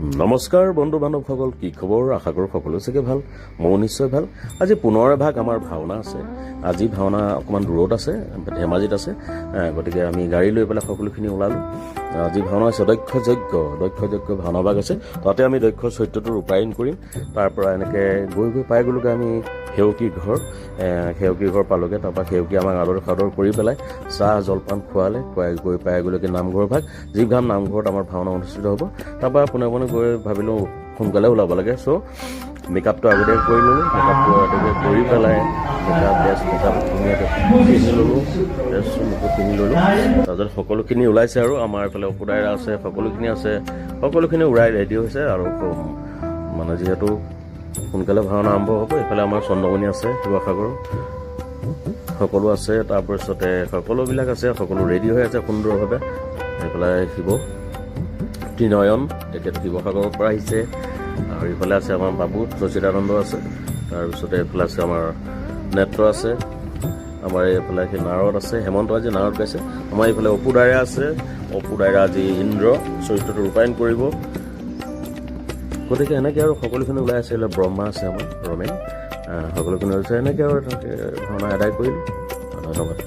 নমস্কাৰ বন্ধু বান্ধৱসকল, কি খবৰ? আশা কৰোঁ সকলো চাগে ভাল, ময়ো নিশ্চয় ভাল। আজি পুনৰ এভাগ আমাৰ ভাওনা আছে। আজি ভাওনা অকণমান দূৰত আছে, ধেমাজিত আছে, গতিকে আমি গাড়ী লৈ পেলাই সকলোখিনি ওলালোঁ। আজি ভাওনা আছে দক্ষ যজ্ঞ ভাওনা ভাগ আছে। তাতে আমি দক্ষ চৰিত্ৰটো ৰূপায়ণ কৰিম। তাৰ পৰা এনেকৈ গৈ পাই গ'লোগৈ আমি সেৱকী ঘৰ পালোগৈ। তাৰপৰা সেৱকী আমাক আদৰ সাদৰ কৰি পেলাই চাহ জলপান খুৱাই গৈ পাই গ'লোগৈ নামঘৰ ভাগ, যি ভাগ নামঘৰত আমাৰ ভাওনা অনুষ্ঠিত হ'ব। তাৰপৰা পোনে গৈ ভাবিলোঁ সোনকালে ওলাব লাগে। চ' মেকআপটো আগতীয়াকৈ কৰি ল'লোঁ। মেকআপটো আগতীয়াকৈ কৰি পেলাই মেকআপ ধুনীয়াকৈ পিন্ধি ল'লোঁ, মুখত পিন্ধি ল'লোঁ। তাৰপিছত সকলোখিনি ওলাইছে আৰু আমাৰ এইফালে অপুদাইৰা আছে, সকলোখিনি আছে, সকলোখিনি উৰাই ৰেডি হৈছে। আৰু মানে যিহেতু সোনকালে ভাওনা আৰম্ভ হ'ব, এইফালে আমাৰ চন্দ্ৰমণি আছে, শিৱসাগৰ সকলো আছে, তাৰপিছতে সকলোবিলাক আছে, সকলো ৰেডি হৈ আছে সুন্দৰভাৱে। এইফালে শিৱ ত্ৰিনয়ন, তেখেত শিৱসাগৰৰ পৰা আহিছে। আৰু ইফালে আছে আমাৰ বাবু সচিদানন্দ আছে। তাৰপিছতে এইফালে আছে আমাৰ নেত্ৰ আছে, আমাৰ এইফালে সেই নাৰদ আছে, হেমন্ত আজি নাৰদ গাইছে। আমাৰ এইফালে অপুদাইৰা আছে, অপুদাইৰা আজি ইন্দ্ৰ চৰিত্ৰটো ৰূপায়ণ কৰিব। গতিকে এনেকৈ আৰু সকলোখিনি ওলাই আছে। ব্ৰহ্মা আছে আমাৰ ৰমেন, সকলোখিনি ওলাইছে। এনেকৈ আৰু ভাওনা আদায় কৰিলোঁ। ধন্যবাদ।